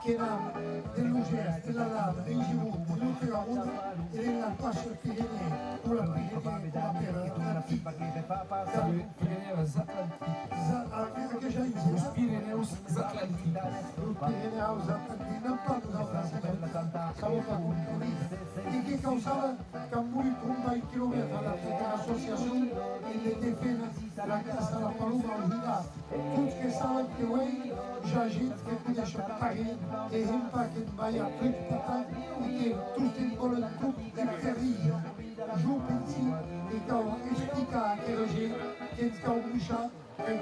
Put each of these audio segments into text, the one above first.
che era dell'Ugea, della Lava, dei Giroud, dell'Uteravud e della Pascia Pirenee, o la Pirenee, la Os Pirineus Atlantiques. E che causava che molto un paio di chilometri alla l'associazione e le difese la casa alla Paloma Ujida. Tutti che stavano che voi, già gente che poteva pagare e impacche in Baia Tripata e che tutti il volo tutti del terribile. Giù pensi e che ho esplicato che la gente che capisce che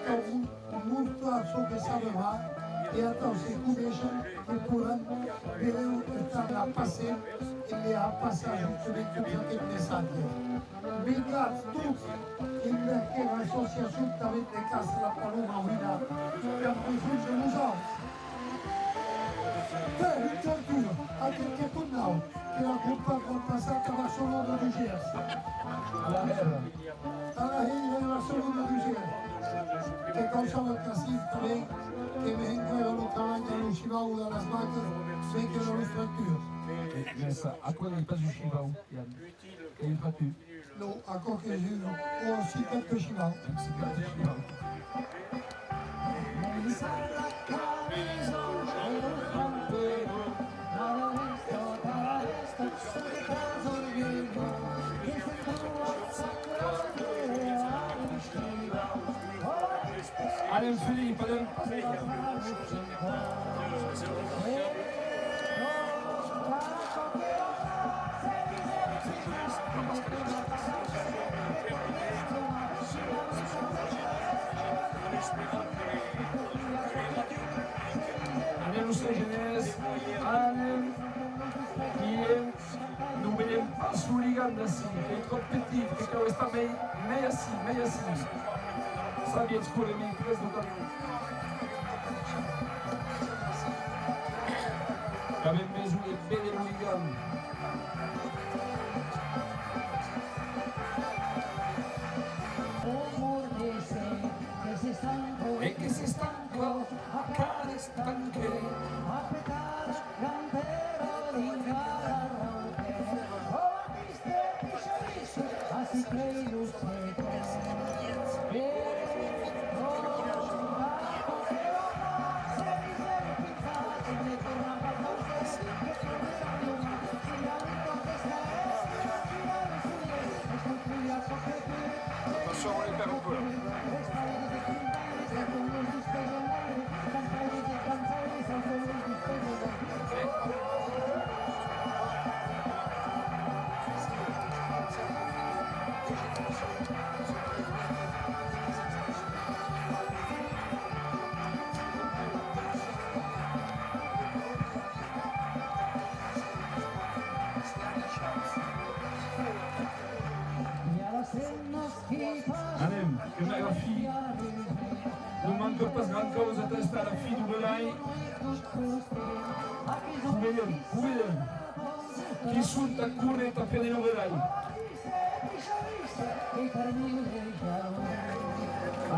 molto a ciò che sapeva e a ciò che conosce che pourra vedere la passare e a passare giustamente qualche messaggio. Bengat tutti che l'associazione avete casa la Paloma Ujida che ha preso l'usanza. Per il anche che tornavo che la colpa passata va solo da Gersi. Alla Herra. Alla Herra va solo da Gersi. Che causava il casino che vengono travagliando uscivano dalla smacca perché non lo strutture. A quoi il passe du Chivao, Yann? Et il pas pu. Non, à quoi que j'ai eu aussi quelques chivaux. C'est pas du Chivao. Allez, Philippe, allez. Anem los Geners, anem, nu veiem pas l'hooligan d'ací, que est trop petit, que cau està mei ací. Sabiets corre mei pres de camí. Que ben més un bé de l'hooligan. E che si stanco a care stanche a petare campero d'invara oh viste chorizo así crei lo Passiamo per un po'. Anem, que una fi, nu manca pas gran cosa d'estar la fi d'un belai. Ho vedem, qui surt a curre a fer de nou belai.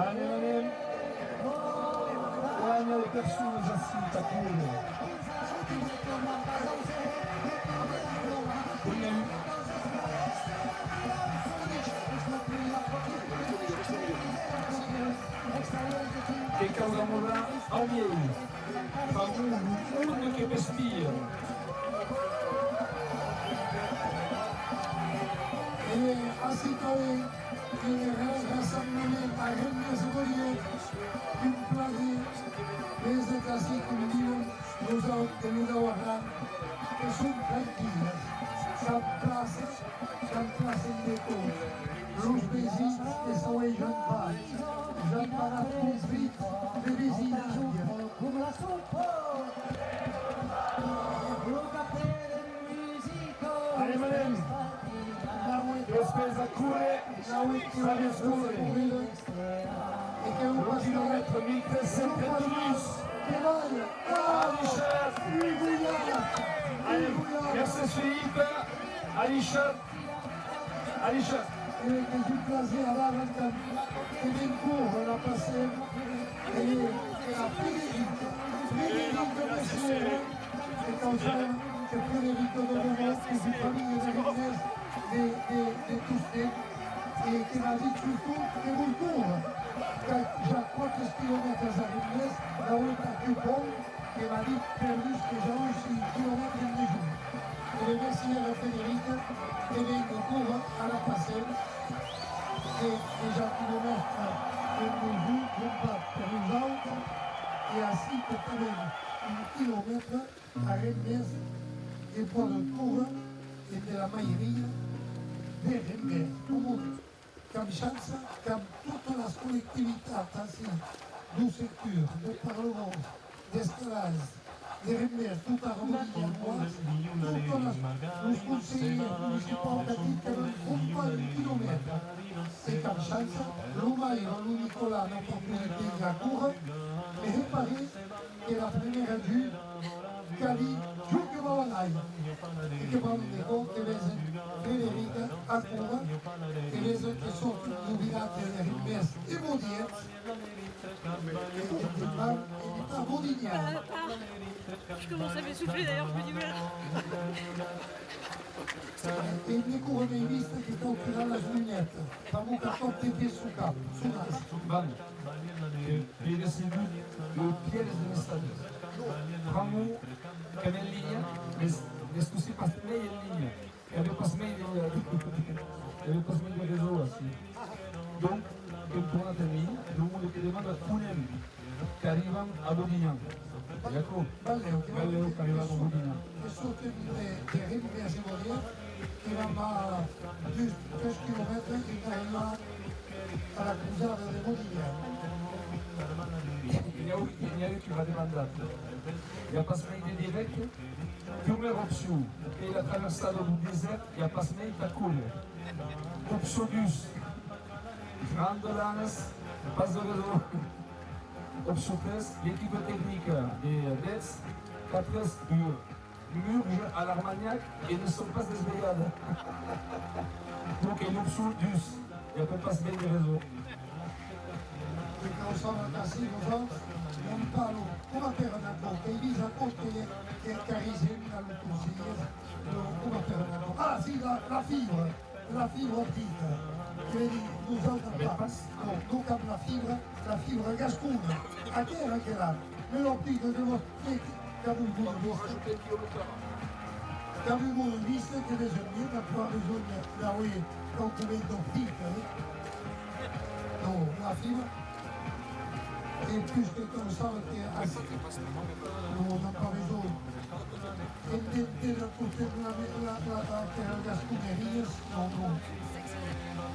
Anem, guanya de persones a surt a curre. Che causa morrà a miei, fa un che respira. E así que rassemblement a Rennes Goliath, une plaie, les états condios, nous avons que sont tranquilles, sans place en déco. Los vecinos que são em jantar, jantar a conflito de vizinhança. Allez, madame, despesa curre, sabe scure, 1 km 1332. Allez, merci Philippe, Alisha. E che si placeva avanti e in cuore la passeva e la finita come causare che Federico Dodovo, che si famiglia di Rimnes, di Tuste, e che va di tutto che cultura. Già 4 km a Rimnes, la volta più bon, che va di per lui che già 11 km in giù. E le messi alla Federica, che vengo ancora alla Passelle, che è già chilometra per noi giù, non va per nous autres, e ainsi que también un kilómetro a Rennes et pour le tour et de la mayoría de Rennes. Como chance, comme toutes les collectivités ainsi, du secteur, de Parlement, d'Escalade, de Rennes, tout à Romandie, tous les conseillers municipaux qui ne font pas un kilomètre. Et comme chance, l'Omaï, le Nicolas n'a pas pu être la cour, mais réparé que la première vue, Cali, Giulio Bavanai, et que Bandego, que les Federica, Acura, et les autres qui sont jubilats de Rimes et Maudier, et pas Maudignan. Je commence à m'essouffler d'ailleurs, je me dis voilà. E mi curano in vista che toccherà la smugnetta, famo che tocca piedi su capo, su naso. Vale. Piede sin le piede de l'estadio. Prends-nous comme une ligne, mais ce coup-ci passe meille une ligne. Il n'y avait pas de réseau aussi. Donc, pour la termine, nous on demande à Pounem qui arrivent à Bodignan. D'accord? Valeu, qui arrivent à Bodignan. E sotto le ritmi a Simonier, che va a 2 km che arriva alla cruzata di Modignan. Il y a eu qui va demander. Il n'y a pas de mail direct. Première option, il a traversé le désert, il n'y a pas de mail à couler. Option 10, Grande Lanes, pas de réseau. Option 13, l'équipe technique des DETS, 4 Murge à l'Armagnac et ne sont pas désveillades. Donc il y a l'option 10, il n'y a pas de mail de réseau. Perché non sono così, non parlo come per una cosa, e lì sa che carisemi all'uccisione, come per una cosa. Ah sì, la fibra optica, che vedi, usata qua, no, non cap la fibra gascuna, a che era che là, me l'optica devo, che avevo visto che bisogna, qua bisogna, da voi, documento optica, no, la fibra, et plus que comme ça, on n'a pas besoin. Et de la côté de la gasconnerie, non.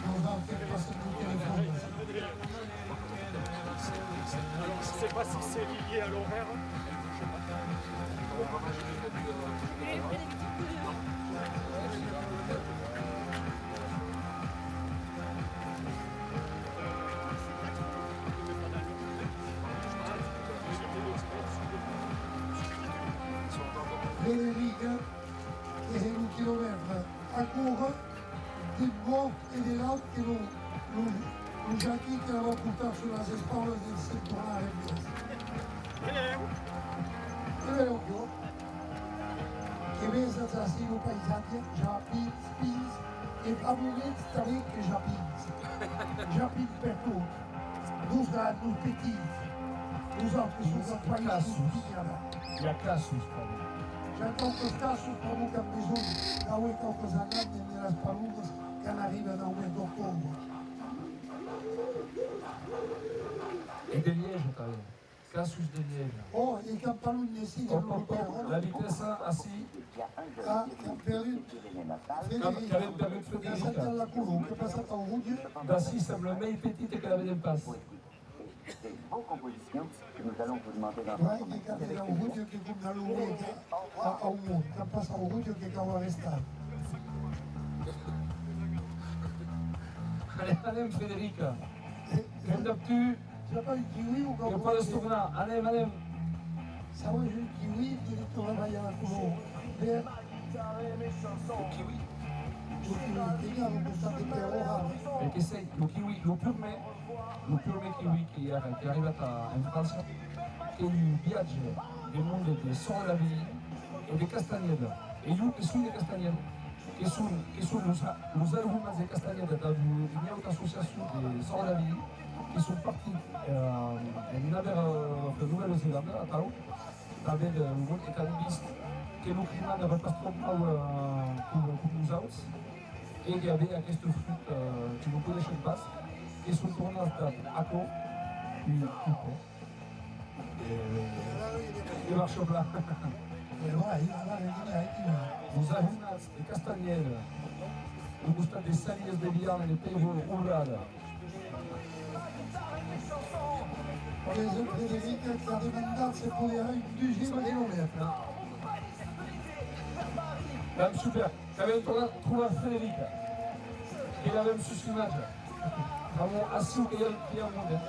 On va faire passer le téléphone. Je ne sais pas si c'est lié à l'horaire. Federica, che è un chilometro a cuore, di Bob e dell'altro che lo giacchi che l'aveva portato sulla spalle del settorale. E vero più, che vesa tra sino paesaggio, già pins, e a momento stare che già pins per tutto, nous grands, nous petits, nous autres sont en païs, Il y a Cassus, pardon. C'è tanto scasso proprio che ha bisogno da quei qualcosa grande nelle spallume che arriva da un ottobre. Et de Liège, quand même. Cassus de Liège. Oh, i campaluni sì, Hop, hop, hop. La vitesse assis. ah, che ha perduto Federica, che è stata alla culo, che è passata a un ruggio, D'assis semble meille petite que la deuxième passe. Des beaux compositions que nous allons vous demander guarda d'entendre. che capita un ruggio che come una lunghezza a un mondo, che passa un ruggio che cava restare. Allez, Frédéric. Qu'en C'è poi il kiwi o Il n'y a pas de tournant. Allez, madame. se vuoi il kiwi, ti ritorna a alla culo. Kiwi. Teniamo questa terrore. Et qu'essaye, le kiwi, le pur kiwi qui arrive en France, che è un viaggio del mondo che solo la vie, e de Castaneda. E io che sono di Castaneda, che sono los algumas de Castaneda d'une autre association de sans-la-vie, qui sont partis en Nouvelle-Zélande, à Tao, avec le monde économiste, que le climat n'avait pas trop mal pour nous autres, et qu'il y avait aquest fruit que nous connaissons pas, qui sont tournés à Tao, puis et marche au plat. Os arruinados de Castanheira, o custa de Salias de Viana de Perro Urrada. Por exemplo, Frederica, que a demandado se poderá induzir a kilomètre. Vam super, que vam trobar Frederica, que la vam subscriure. Vraiment, assis que hi ha un moment.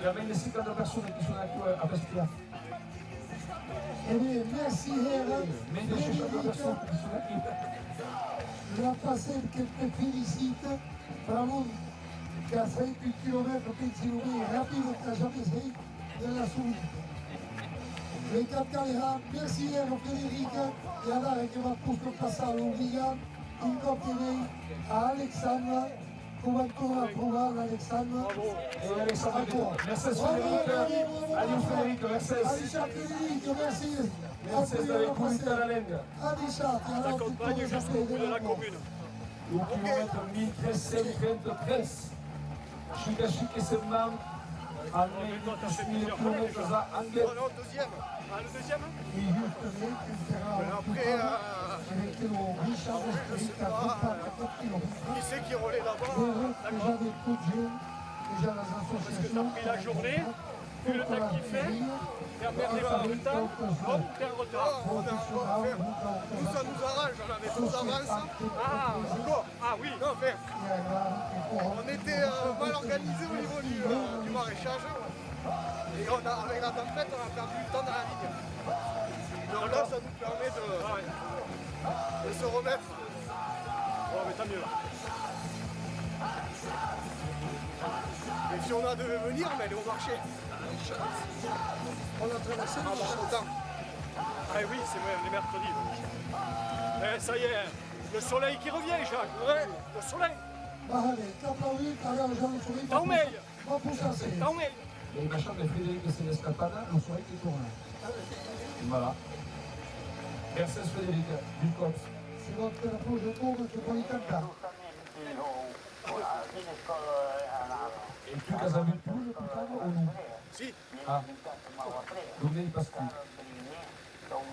Hi ha més de 50 persones que són aquí a Pestia. Eh bien, merci, Hera. Més de 60 persones que són aquí. La passer que te félicite, Ramon, que ha fet un quilomètre pensilumé ràpid que jamais fait de la subida. Le cap Calera, merci, Hera, Frederica, e ara que va posto passar l'obligat, un cop tenéis a Alexandra, qu'on va tornar a trobar l'Alexandra. Et Alexandre, merci Frederica. Adieu Frederica, merci. Adieu Frederica, merci. Merci d'avoir couvert la langue. T'accompagne jusqu'au bout de la commune. Au kilomètre 1333. Chica Semman, à 1000 km à Anglet. Oh non, deuxième. Ah, le deuxième? Et justement, tu feras Après, avec le Richard Ostric à 34 km. qui c'est qui roulait là-bas? Déjà des coups de jeu, déjà les associations. Parce que t'as pris la journée, vu le temps qu'il fait, et à merdé par le temps, hop, t'es en retard. Nous, ça nous arrange, on avait tous d'avance. Ah, quoi? Ah oui. Non, mais on était mal organisé au niveau du maraîchage. Et avec la tempête, on a perdu du temps dans la ligne. Donc là, ça nous permet de se remettre. Bon, mais tant mieux là. Et si on a devait venir, mais elle est au marché. On a traversé le temps. Ah oui, c'est vrai, on est mercredi. Eh, ça y est, le soleil qui revient, Jacques. Ouais, le soleil. Allez, t'applaudis, alors Jean le sourire. T'en mets. Va pour chasser. T'en mets. Et la chambre de Frédéric c'est l'escapade, le soleil qui tourne. Voilà. Merci Frédéric, du code. C'est votre approche de tour que vous cantare. Et tu as vu le plus ou non? Si, Ah. Donc il passe plus.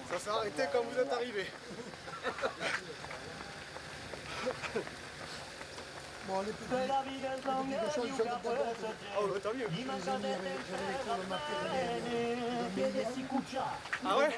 ça s'est arrêté quand vous êtes arrivés. Bon, les petites choses sur le tableau. Oh, bah, tant mieux. Les amis avec l'école matériel. Ah ouais?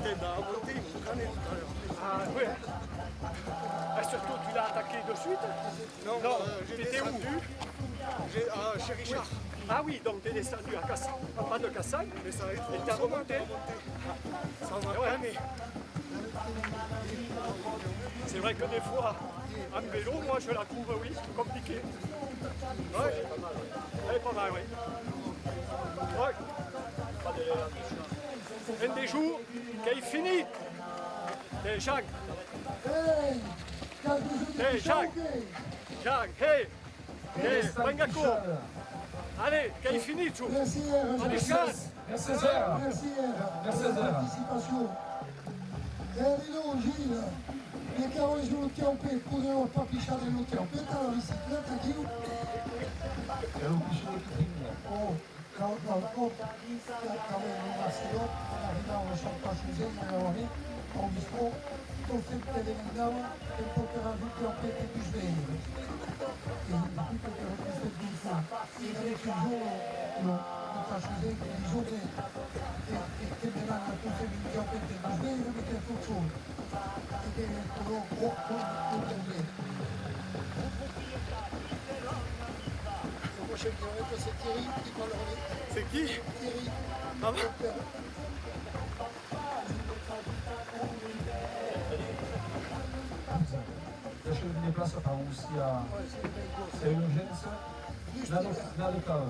T'es dans la montée, il me connaît tout à l'heure. Ah ouais. Ah, surtout, tu l'as attaqué de suite? Non, j'ai T'étais où? descendu chez Richard. Ah oui, donc t'es descendu à Cassagne, pas de Cassagne, Mais ça a été et t'as remonté. Ça m'a Ouais. calmé. C'est vrai que des fois, en vélo, moi je la trouve, oui, compliquée. Ouais, elle est pas mal, oui. Ouais. Un des jours qui est fini. Et Jacques, Hey, Hey, Jacques. Jacques, hey, hey, Bangako. Allez, qui est fini, tu. merci, Allez, chasse. Merci Zéra. merci Merci, per la Zara. partecipazione. Gilles, le cavoli sullo chiampè, potevano pappisciare lo chiampè dalla bicicletta chi? Et le pichon qui trigne. Oh, cavolo, cavolo, vacilo, arrivavano sotto a Suzanne, ho visto, tutto sempre le andava e portava tutti a pette più svegli. E tutto che ho visto più fa. E adesso il giorno, a Suzanne, il giorno che mi danno tutte le più pette più svegli, mi che tutto solo. E che mi trovo tutto il prochain kilomètre, c'est Thierry qui prend le relais. C'est qui? Thierry. Ah bon? Là, je me déplace par aussi à Ouais, c'est le même course. Eugène, là, le cas.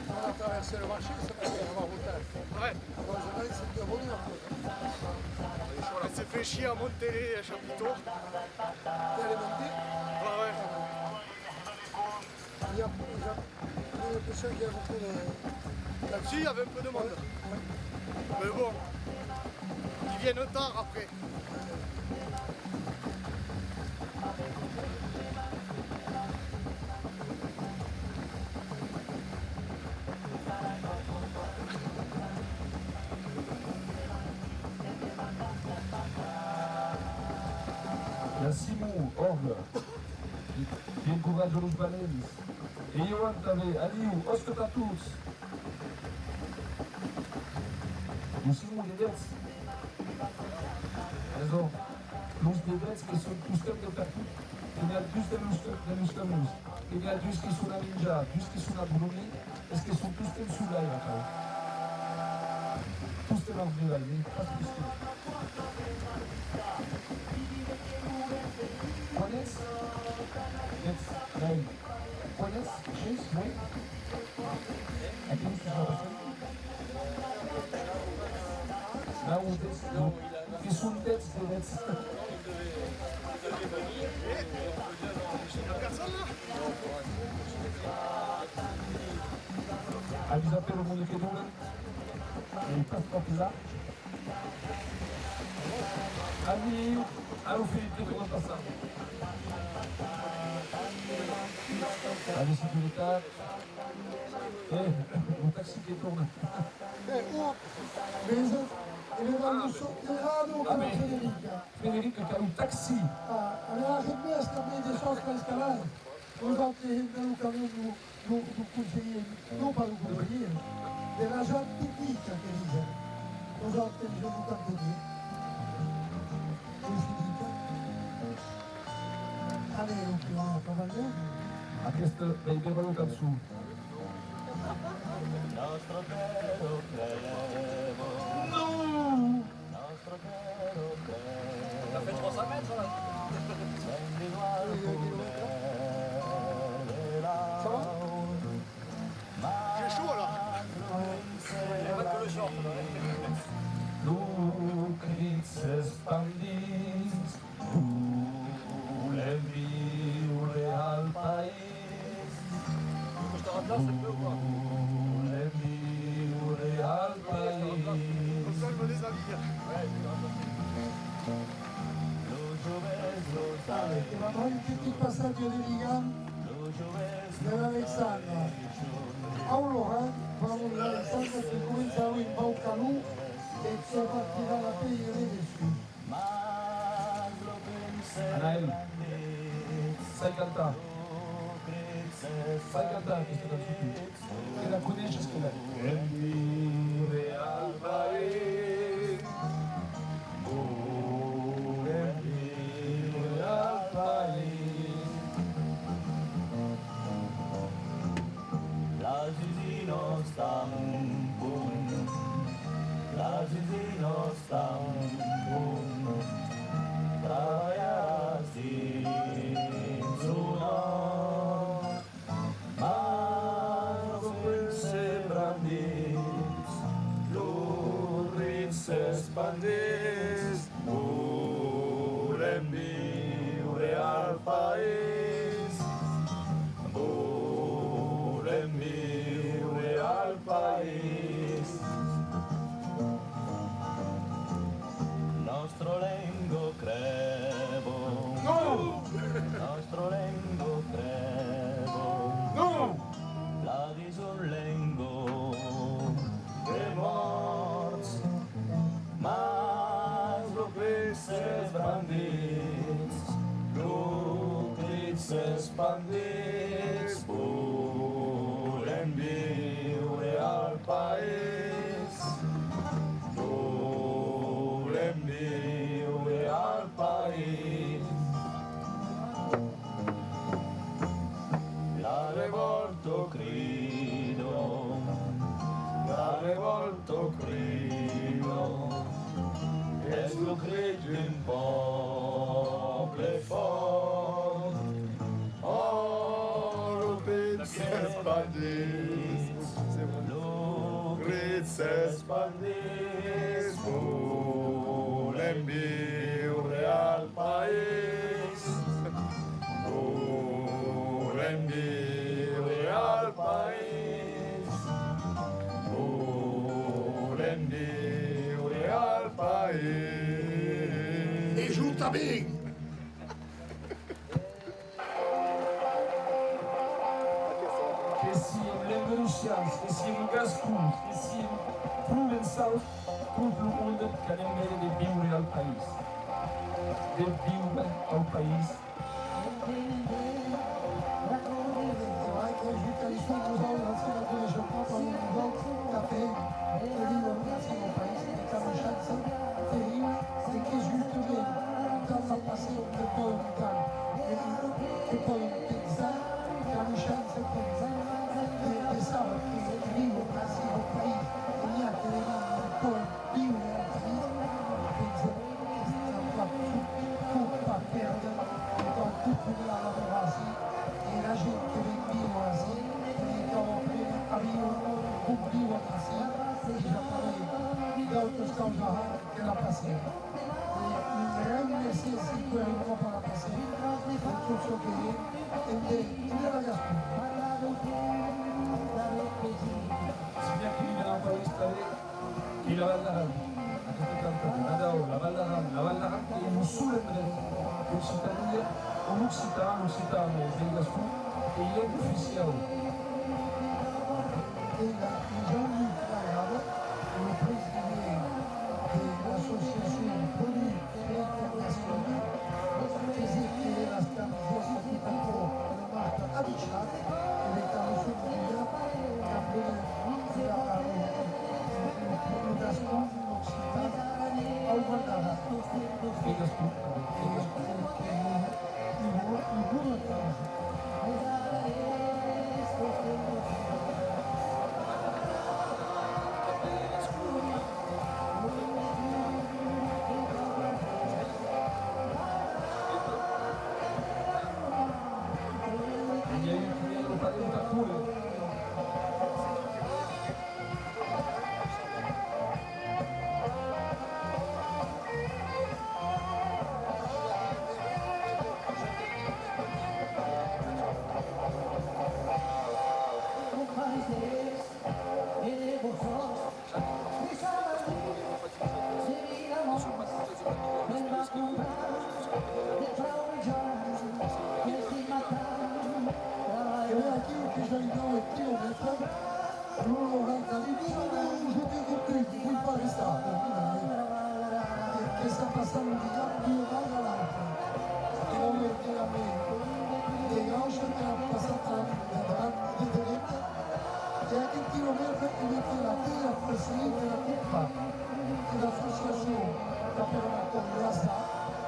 On a traversé le marché, ça va faire avoir rotage. Ouais. Heureusement, c'est de revenir. Elle s'est fait chier à monter les chapiteaux. Elle est montée. Ouais, ouais. Il y a l'impression qu'il y a beaucoup de... Là-dessus, il y avait un peu de monde. Mais bon, ils viennent tard après. Il y a Simon, Orle, qui encourage los Valens. Et Johan Tavé, Aliou, Oskotatours. Nous Simon, les Dets. Raison. Los de Dets que sont tous comme de partout. Il y a plus de Lustamus. Il y a plus qui sont à Ninja, plus qui sont à Bruni. Est-ce qu'ils sont tous comme sous l'ail là? Tous de l'anglais, mais pas plus que. ¿Pones? Yes, right. ¿Pones? Yes, right. Aquí está la razón. Là où ils sont tête de lettres. Il y a personne là? À vous appeler le monde qui est dans là. Et il passe par là. Allez, allô Philippe, comment ça passe? Allez, sécurité. Un taxi che torna. Vedi? E vedranno sotterrato come Federica. Federica che ha un taxi. Aveva che me a scambiare sotto a scalare. Lo fate che non cammino non consigliere, non parlo consigliere. Della gente picca che dice. Lo fate che non tanto di. Così dica. Allora, prima la cavalleria. A questo dei bevono calzu. Nostro vero crevo, No! nostro vero crevo. Ça fait 300 mètres là. Sentilo al Ça va? J'ai chaud là. Il n'y a pas que le short. Lucrezes pandis, volem viure al país. Je te remplace un peu ou quoi? Volem viure al país. Comme ça, je me déshabille. Eravamo in tutti i passaggi di Ligan dell'Alexandra. Allora, faremo l'Alexandra che cominciamo in Baucalù e si partirà la pelle dessus. Anael, sai cantare? Sai cantare questa canzone qui? Che la conosci quella? Volem viure al país. Volem viure al país. L'asino sta un punt, l'asino sta un punt, treballaràs dins un hort, mas sembren dins, l'orrit s'expandís, volem viure al país, volem viure al país. Nostro lengo crevo, nostro lengo crevo, la dis un lengo de morts, mas lo penses brandits, lo penses expandits, volem viure al país, volem viure tanto crio, és lo cri d'un poble fort. Oh, lo crit s'expandís, lo crit s'expandís, volem viure al país, volem viure al país, volem viure al país. E junta bem! Que siem l'Andalusians, que siem gascons, que siem provençals, tot el món que anem gaire de viure al país. De viure al país. Vai que a gente ali foi nos aulas assim na colegião Papa no Mundão, café, terrível, assim no país, de caminhada, terrível, e que justo bem, então a passeio que pode mudar, que pode pensar, caminhada, que pensava que terrível, assim no país, e minha querida, pode viver no país, pensando que está tudo para perda, então tudo lá na assim. E a gente que vem vivo assim, então havia vivo assim, e já falei de outros causas que era passeio. E realmente se quello non para passeio, tutto ciò che è la gastronomia. Si bien qu'il vient en país, il a la Val d'Aran, qui est sous le l'Occitanie, l'Occitan, des Gascons, et il est officiel. Jean-Luc Lagarde, le président de l'association Produits Internationaux, faisait créer la stabilisation qui est encore une marque habituelle, et les carreaux de l'hiver, qui appelait le Gascon, l'Occitan, au Guadalajara. Les Gascons. Il y a eu le palais de la Cour. E aquilo que já então é quilômetro, no Rancalibino, je te compris, fui para estar. Que está passando de lá, e vai lá. E não me tira bem. Legal, já tem passado de direita. E aquele quilômetro, ele tem a terra, a facilita a culpa. E da associação da Permacongrassa,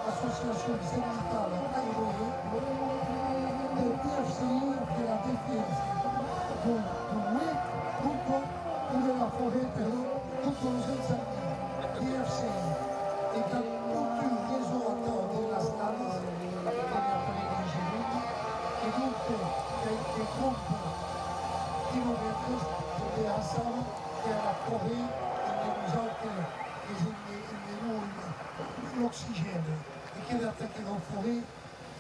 associação sindical, a Iroê, de PFCI, que é a defesa do meio, tudo na forêt, tudo nos ensabios, PFCI, e que tudo o resultado das dadas, que é a privilegiada, e que compra quilômetros de ação, que é a forêt, e nos altos, l'oxygène, e que é até que na forêt,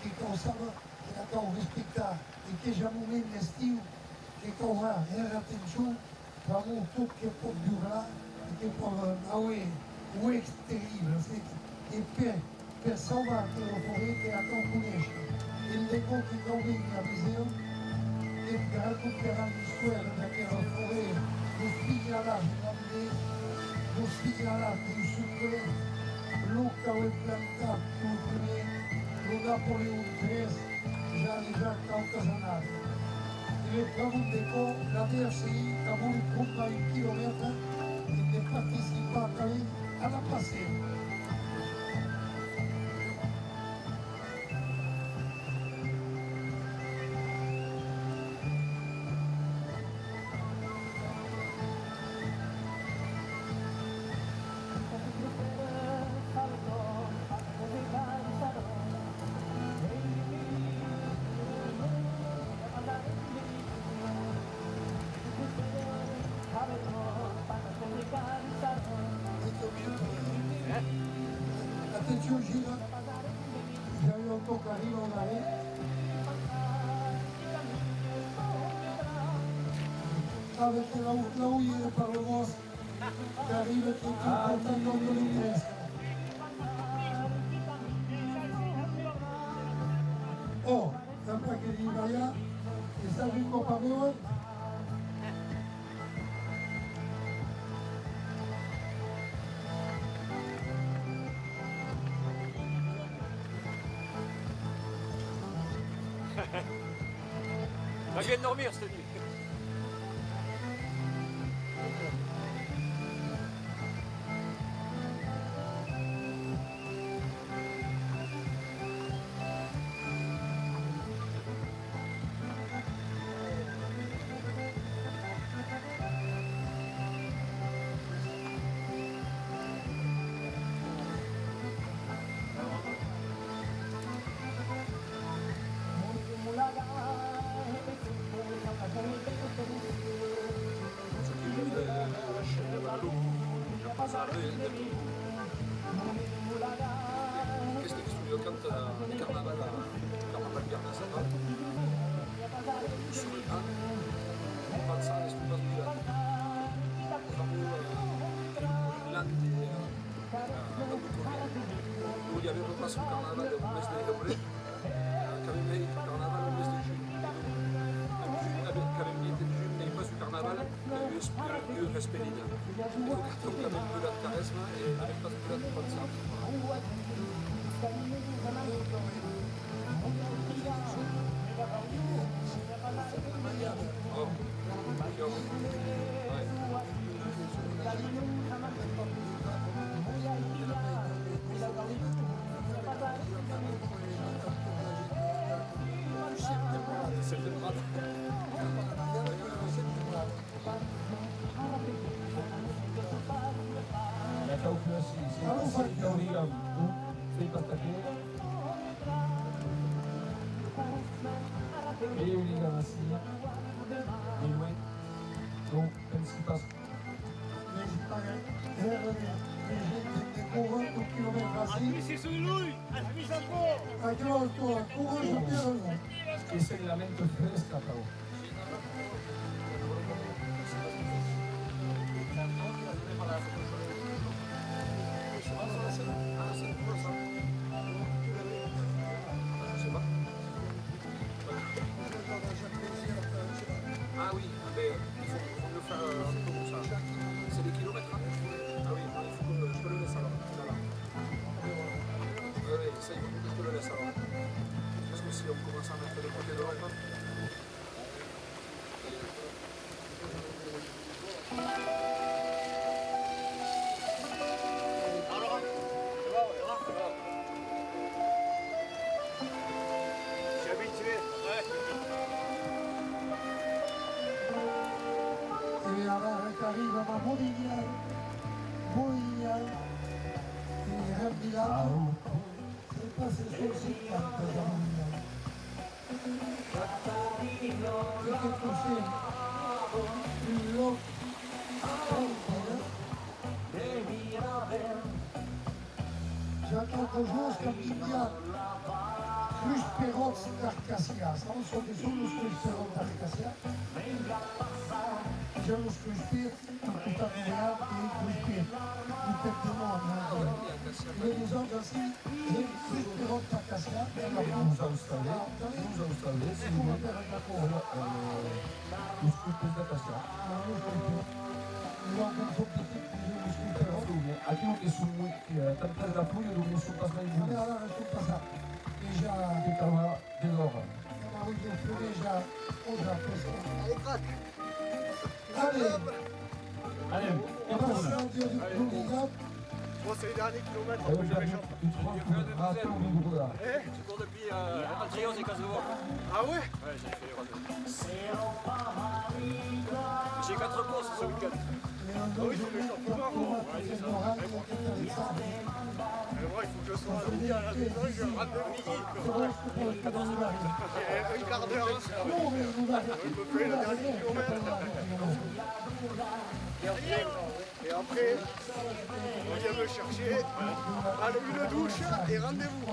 que causava que ao respeitar e que já no meio estiu que causar atenção para o tudo que pode durar e que pode não é terrível e per salvar aquela forêt que a conhece ele levou que não vem a visão que para recuperar a história daquela forêt dos figarages do sucre Luca o plantado no primeiro Napoleão III já Caucasanare. E le travaux d'école, la DFCI a voulu prendre un kilomètre et ne participe pas à la passer. Attention Gilles, il y a eu un tour qui arrive en arrêt. Avec là où il est le Parlement qui arrive, qui est content de l'Ukraine. Oh, un paquet d'Ivalia, et ça du Copameo. On vient de dormir cette nuit. Questo che studio canta di carnaval Garda Sabbat. Pensare sul Basiliano. Où il y avait repas sur le carnaval au mes de novembre, qu'avait mis le carnaval au mes de juillet. Qu'avait mis le juillet, mais pas sur le carnaval, il y a eu respect linéaire. Il faut quand même de la charisme et avec pas de la pensée. Oh, La calculació, si hauríem fet atacar, et il y a ainsi, et oui, donc, comme ce qui passe. E se il lamento fresca, però. Ah oui, mais il faut le faire un peu comme ça. C'est des kilomètres. Hein. Ah oui, il faut que je te le laisse alors. Voilà. Oui, ça, il faut que je te le laisse alors. Parce que si on commence à mettre de côté de l'Europe. E allora che arriva ma Modiglian, e Rambilano, e passa sul 50 da Modiglian. E che cos'è? Il loco, J'attends toujours ce qu'on dit bien. Plus Perrots d'Arcasia. Stamos só de somos Plus Perrots d'Arcasia. Já nos Cruspir, portanto, real e Cruspir. E pertinho, e eles vão assim, e Plus Perrots d'Arcasia. Nous a installé, si vous voulez, os custos da Casia. Aquilo que são muito, tanto da folha do que são passar em Allez, alors, je peux pas ça. Déjà, que estava de l'or. oui, je fais déjà autre question. Allez, crac. Allez, Allez, on va se rendre du Bourgogne. Bon, c'est les derniers kilomètres eu que je já vais vi chanter. tu trouves à tout le monde là. Tu cours depuis Andréos et Casevo. Ah ouais? Ouais, j'ai fait les rois. J'ai 4 courses ce week-end. Ah oui, c'est le championnat. Mais moi, il faut que je sois à midi à la maison, je rentre à midi. J'ai un quart d'heure. Je me fais le dernier kilomètre. Et après, on vient me chercher, allez, une douche et rendez-vous. On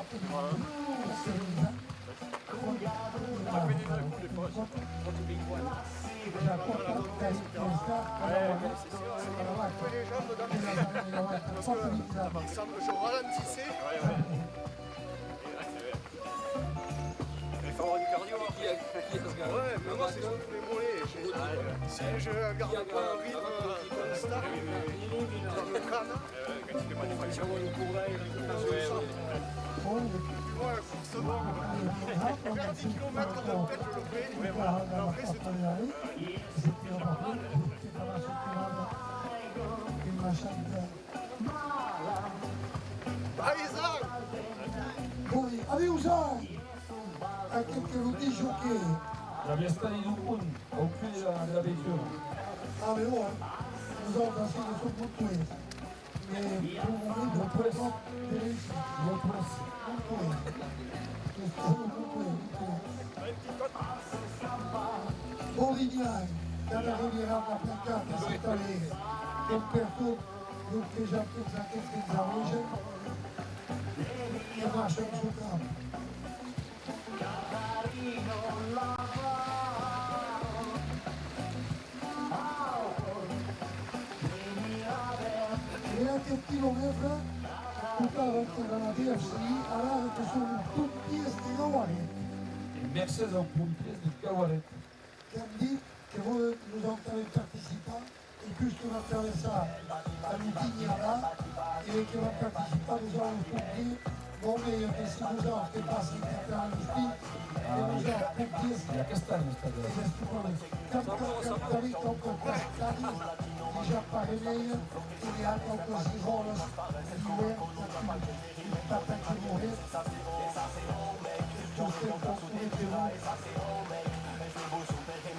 a fait des coups des fois. Les jambes dans parce que je ralentissais. Il faut avoir du cardio. Ouais, mais moi c'est surtout les mollets. Si je garde pas un rythme constant dans le crâne, Quand tu fais pas des fractions. moi la course longue, faire 10 km de tête je le fais, mais après c'est tout. Isaac, Poi, Aviusai, anche che lo dice che La stare in un punto, au più della vettura. avevo usato sì che sono molto questo. E per un momento ho preso per il Io presso. molto questo. Bolignani, cada riviera applicata a Santarene, che un percorso che già pensa che senza voce, e lascia il suo campo. E anche il chilometro, tutta la DFC, allora che sono tutti estinori. Mercedes au pompier de Cawaret. Che hanno detto che voi non avez partecipato e questo non attraversa la Lutigna là e che va a partecipare nous allons pompier bon mais che si usa che passa in terra allo spin e usa pompier La castagna sta e là. questo come capitali con castagni già pare meglio e le altre così rolas di tata che muore tutto il posto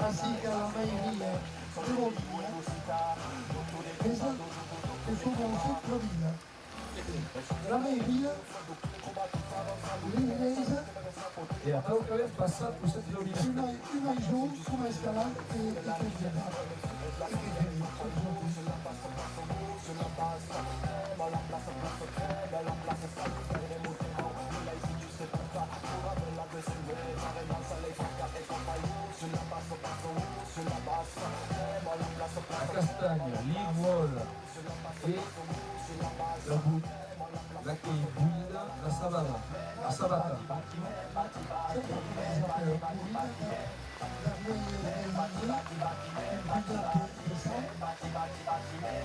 así que la mayoría de los días, esa que somos sempre vida. La mayoría, l'inglese, E après au Cawaret passato questa kilometra. una giù, una scalata e campionato. La castagna, l'Ivol e la che guida la Savana. La Savata.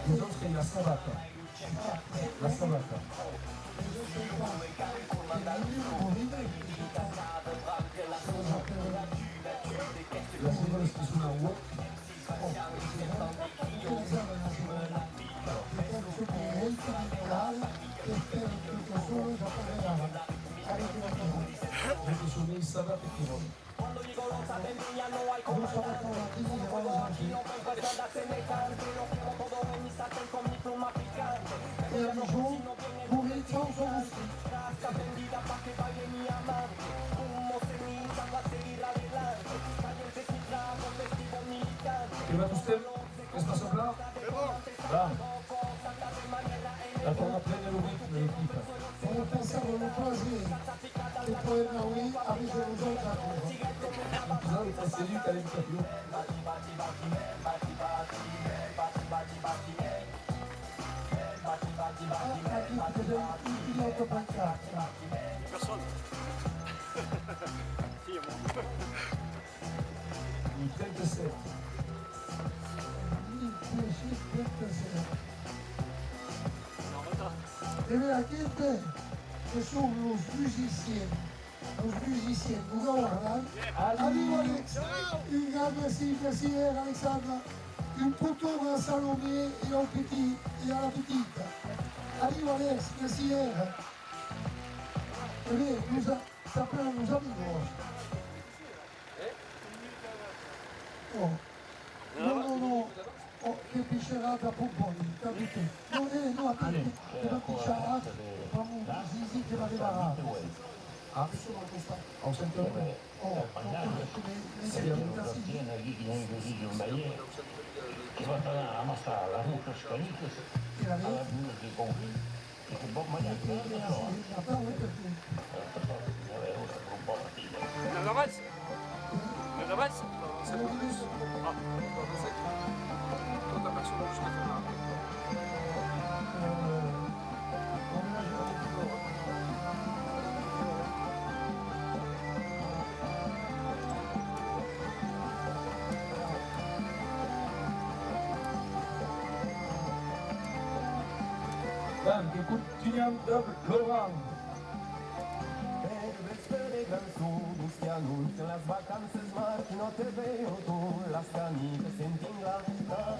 Nous autres, c'est la Savata. La Savata. La seconda è su una walk. Perché sono i Savate che non. E a Dijon, morrer sans son Prima usted, ¿qué está soplado? Vamos. La forma plena lo ritmo de l'equipa. Vamos pensar no prazer que foi na UI a visão dos outros. Scusate, è seduto che non più. Aqui tem piloto bancário. Personne. Si, il y a moi. Il 37. On est en retard. E vedi aqui tem que são os musiciens. Os musiciens, vous guardate. Arriva Alex, une gamme merci, merci Alexandra. Un poteau à Salomé et au petit et à la petite. Arrive Alex, merci. Nous s'appelle nos amigos. Oh. No. Oh, che piscerata pomponi, capito? No, attenti, che la pisciata, vamos, zizi che la devarata. Ah, au Saint-Omer. Oh, Che va a mostrare la ruta scanica alla buia di convegni e che Bob Magnac non lo so. Un po' fatica. Надаваться? Надаваться? C'est bon plus. Ah, quand t'as personne, je te fais là. Dan, che continuiamo da Laurent. Te anunță las vacanțe mari, no te veo tu, las canitas en tingla, dar